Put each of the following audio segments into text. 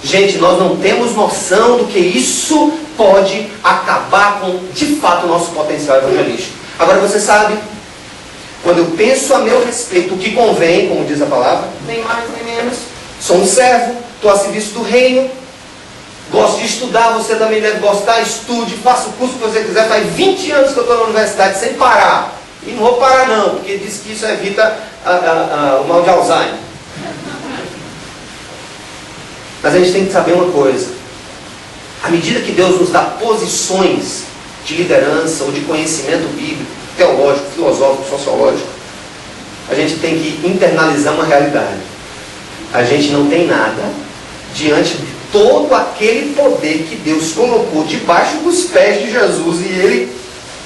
Gente, nós não temos noção do que isso pode acabar com, de fato, o nosso potencial evangelístico. Agora você sabe, quando eu penso a meu respeito, o que convém, como diz a palavra, nem mais nem menos, sou um servo, estou a serviço do reino, gosto de estudar, você também deve gostar, estude, faça o curso que você quiser. Faz 20 anos que eu estou na universidade sem parar. E não vou parar não, porque diz que isso evita o mal de Alzheimer. Mas a gente tem que saber uma coisa. À medida que Deus nos dá posições de liderança ou de conhecimento bíblico, teológico, filosófico, sociológico, a gente tem que internalizar uma realidade. A gente não tem nada diante de todo aquele poder que Deus colocou debaixo dos pés de Jesus, e ele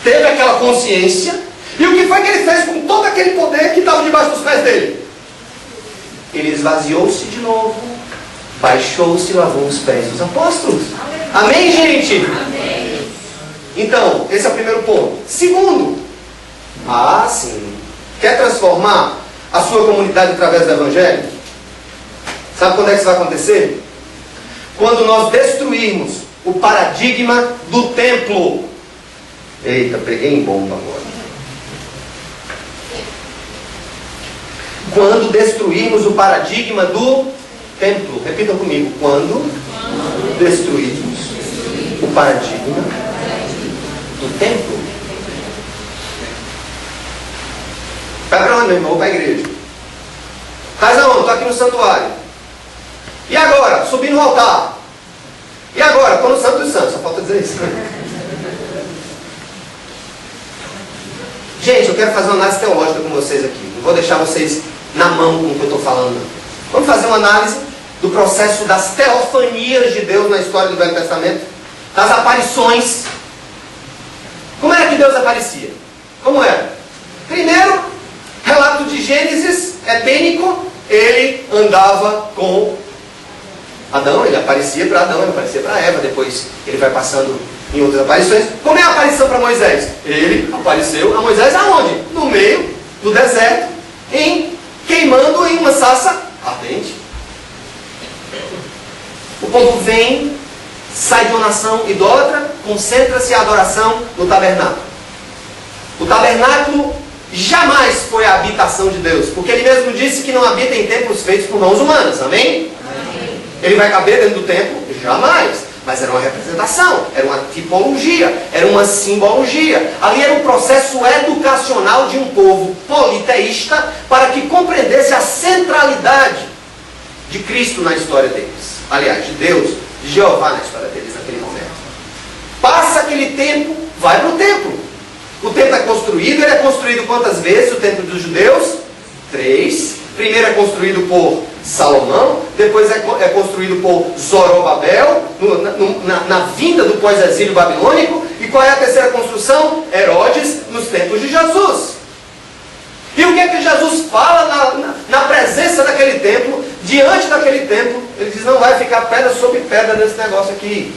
teve aquela consciência. E o que foi que ele fez com todo aquele poder que estava debaixo dos pés dele? Ele esvaziou-se de novo, baixou-se e lavou os pés dos apóstolos. Amém, gente? Amém. Então, esse é o primeiro ponto. Segundo, sim, quer transformar a sua comunidade através do Evangelho? Sabe quando é que isso vai acontecer? Quando nós destruirmos o paradigma do templo. Eita, peguei em bomba agora. Quando destruirmos o paradigma do templo. Repita comigo. Quando destruirmos o paradigma do templo. Vai para onde, meu irmão? Vou para a igreja. Faz aonde? Estou aqui no santuário. E agora? Subi no altar. E agora? Estou no Santo dos Santos. Só falta dizer isso. Gente, eu quero fazer uma análise teológica com vocês aqui. Não vou deixar vocês na mão com o que eu estou falando, não. Vamos fazer uma análise do processo das teofanias de Deus na história do Velho Testamento. Das aparições. Como era que Deus aparecia? Como era? Primeiro, relato de Gênesis etênico. Ele andava com Adão, ele aparecia para Adão, ele aparecia para Eva. Depois ele vai passando em outras aparições. Como é a aparição para Moisés? Ele apareceu a Moisés aonde? No meio do deserto, queimando em uma sarça ardente. O povo vem, sai de uma nação idólatra, concentra-se a adoração no tabernáculo. O tabernáculo jamais foi a habitação de Deus, porque ele mesmo disse que não habita em templos feitos por mãos humanas. Amém? Amém. Ele vai caber dentro do templo? Jamais. Mas era uma representação, era uma tipologia, era uma simbologia. Ali era um processo educacional de um povo politeísta para que compreendesse a centralidade de Cristo na história deles. Aliás, de Deus, de Jeová na história deles naquele momento. Passa aquele tempo, vai para o templo. O templo é construído, ele é construído quantas vezes? O templo dos judeus? 3. Primeiro é construído por Salomão, depois é construído por Zorobabel, na vinda do pós-exílio babilônico. E qual é a terceira construção? Herodes, nos tempos de Jesus. E o que é que Jesus fala na presença daquele templo, diante daquele templo? Ele diz, não vai ficar pedra sobre pedra nesse negócio aqui.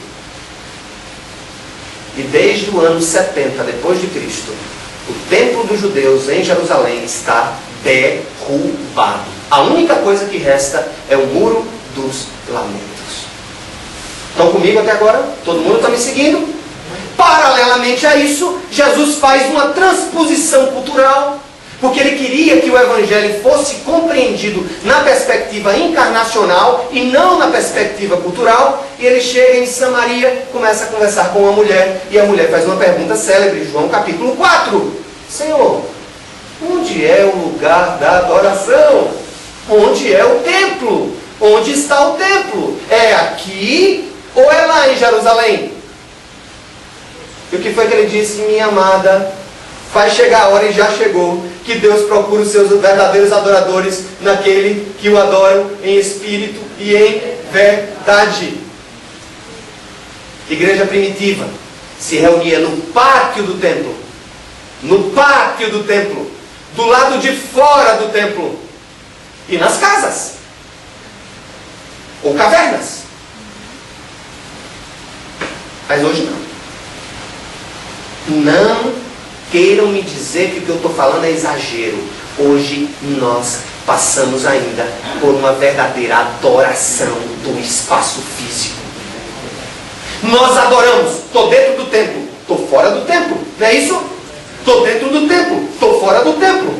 E desde o ano 70 depois de Cristo, o templo dos judeus em Jerusalém está derrubado. A única coisa que resta é o muro dos lamentos. Estão comigo até agora? Todo mundo está me seguindo? Paralelamente a isso, Jesus faz uma transposição cultural, porque ele queria que o Evangelho fosse compreendido na perspectiva encarnacional e não na perspectiva cultural. E ele chega em Samaria, começa a conversar com uma mulher, e a mulher faz uma pergunta célebre, João capítulo 4. Senhor, onde é o lugar da adoração? Onde é o templo? Onde está o templo? É aqui ou é lá em Jerusalém? E o que foi que ele disse? Minha amada, vai chegar a hora, e já chegou, que Deus procura os seus verdadeiros adoradores naquele que o adoram em espírito e em verdade. Igreja primitiva se reunia no pátio do templo. No pátio do templo. Do lado de fora do templo. E nas casas. Ou cavernas. Mas hoje não. Não queiram me dizer que o que eu estou falando é exagero. Hoje nós passamos ainda por uma verdadeira adoração do espaço físico. Nós adoramos, estou dentro do templo, estou fora do templo, não é isso? Estou dentro do templo, estou fora do templo.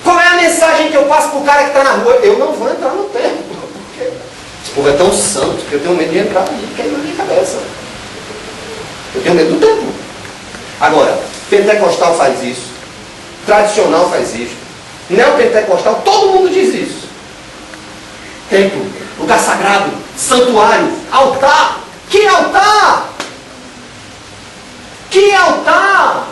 Qual é a mensagem que eu passo para o cara que está na rua? Eu não vou entrar no templo, porque esse povo é tão santo que eu tenho medo de entrar e cair na minha cabeça. Eu tenho medo do templo. Agora, pentecostal faz isso, tradicional faz isso, neopentecostal, todo mundo diz isso. Templo, lugar sagrado, santuário, altar. Que altar? Que altar?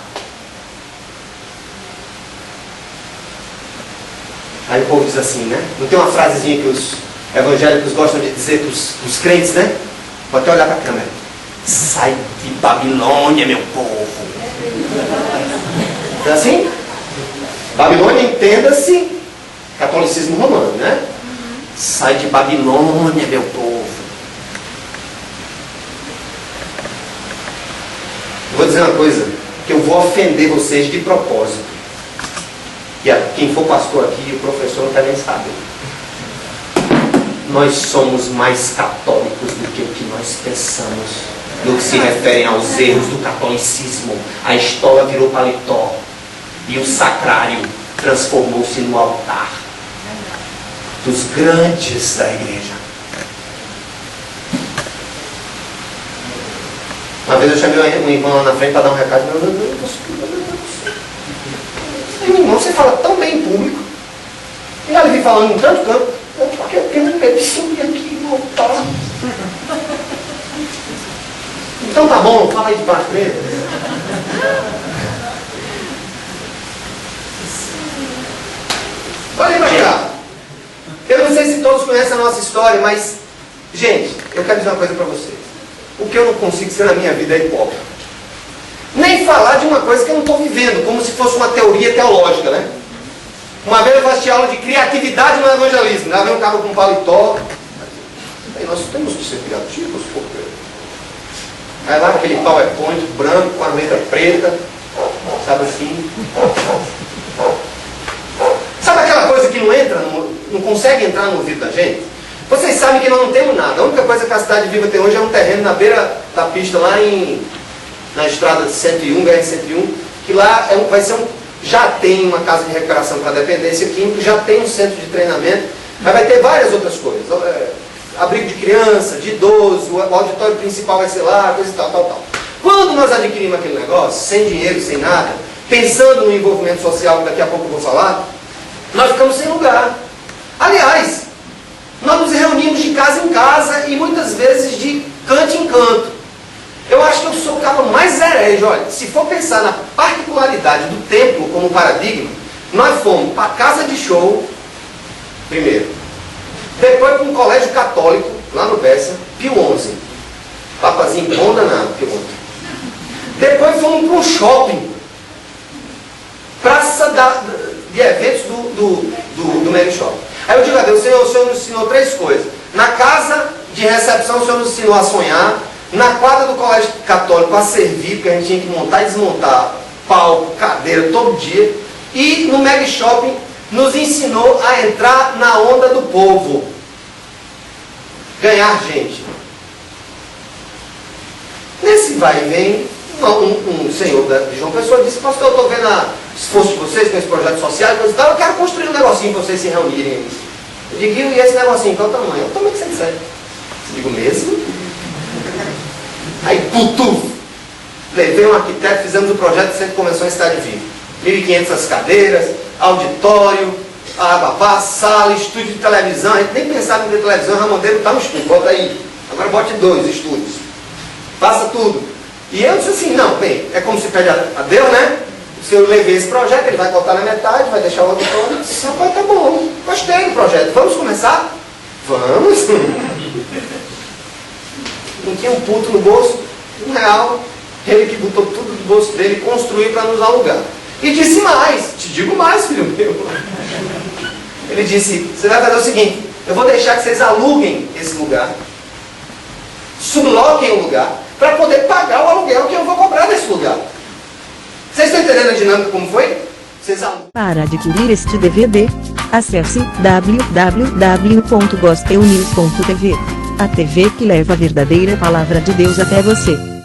Aí o povo diz assim, né? Não tem uma frasezinha que os evangélicos gostam de dizer para os crentes, né? Vou até olhar para a câmera. Sai de Babilônia, meu povo. Então assim? Babilônia, entenda-se catolicismo romano, né? Sai de Babilônia, meu povo. Vou dizer uma coisa, que eu vou ofender vocês de propósito. E quem for pastor aqui, o professor não quer nem saber. Nós somos mais católicos do que o que nós pensamos, no que se refere aos erros do catolicismo. A estola virou paletó e o sacrário transformou-se no altar dos grandes da igreja. Uma vez eu chamei um irmão lá na frente para dar um recado. Meu irmão, você fala tão bem em público. E ela vem falando em tanto campo. Porque eu tenho medo de subir aqui no altar. Então tá bom, fala aí de baixo pra ele. Olha pra cá. Eu não sei se todos conhecem a nossa história, mas, gente, eu quero dizer uma coisa para vocês. O que eu não consigo ser na minha vida é hipócrita. Nem falar de uma coisa que eu não estou vivendo, como se fosse uma teoria teológica, né? Uma vez eu assisti aula de criatividade no evangelismo. Lá vem um cara com um paletó. Aí nós temos que ser criativos, porque... Aí lá aquele PowerPoint branco com a letra preta, sabe assim? Sabe aquela coisa que não entra, não consegue entrar no ouvido da gente? Vocês sabem que nós não temos nada. A única coisa que a Cidade Viva tem hoje é um terreno na beira da pista, lá na estrada de 101, BR-101, que lá vai ser já tem uma casa de recuperação para dependência química, já tem um centro de treinamento, mas vai ter várias outras coisas. Abrigo de criança, de idoso, o auditório principal vai ser lá, coisa e tal. Quando nós adquirimos aquele negócio, sem dinheiro, sem nada, pensando no envolvimento social, que daqui a pouco eu vou falar, nós ficamos sem lugar. Aliás, nós nos reunimos de casa em casa e muitas vezes de canto em canto. Eu acho que eu sou o cara mais herege. Olha, se for pensar na particularidade do templo como paradigma, nós fomos para a casa de show, primeiro. Depois para um colégio católico, lá no Bessa, Pio XI. Papazinho bom danado, Pio XI. Depois fomos para um shopping. Praça de eventos do Mega Shopping. Aí eu digo a Deus, o Senhor nos ensinou 3 coisas. Na casa de recepção, o Senhor nos ensinou a sonhar. Na quadra do colégio católico, a servir, porque a gente tinha que montar e desmontar palco, cadeira, todo dia. E no Mega Shopping, nos ensinou a entrar na onda do povo. Ganhar gente. Nesse vai e vem, um senhor de João Pessoa disse: pastor, eu estou vendo o esforço de vocês com esse projeto social e coisa e tal, eu quero construir um negocinho para vocês se reunirem. Eu digo: e esse negocinho, qual é o tamanho? O tamanho que você quiser. Eu digo: mesmo? Aí, levei um arquiteto, fizemos o projeto de Centro de Convenções Cidade Viva. 1.500 cadeiras, auditório, ababá, sala, estúdio de televisão. A gente nem pensava em ter televisão, o Ramondeiro está no estúdio, bota aí. Agora bote 2 estúdios. Faça tudo. E eu disse assim: não, bem, é como se pede a Deus, né? Se eu levei esse projeto, ele vai cortar na metade, vai deixar o auditório. Eu disse: rapaz, tá bom, gostei do projeto, vamos começar? Vamos. Não tinha um puto no bolso, R$1. Ele que botou tudo no bolso dele, construiu para nos alugar. E disse mais, te digo mais, filho meu. Ele disse: você vai fazer o seguinte, eu vou deixar que vocês aluguem esse lugar, subloquem o lugar, para poder pagar o aluguel que eu vou cobrar desse lugar. Vocês estão entendendo a dinâmica como foi? Para adquirir este DVD, acesse www.gospelnews.tv, a TV que leva a verdadeira palavra de Deus até você.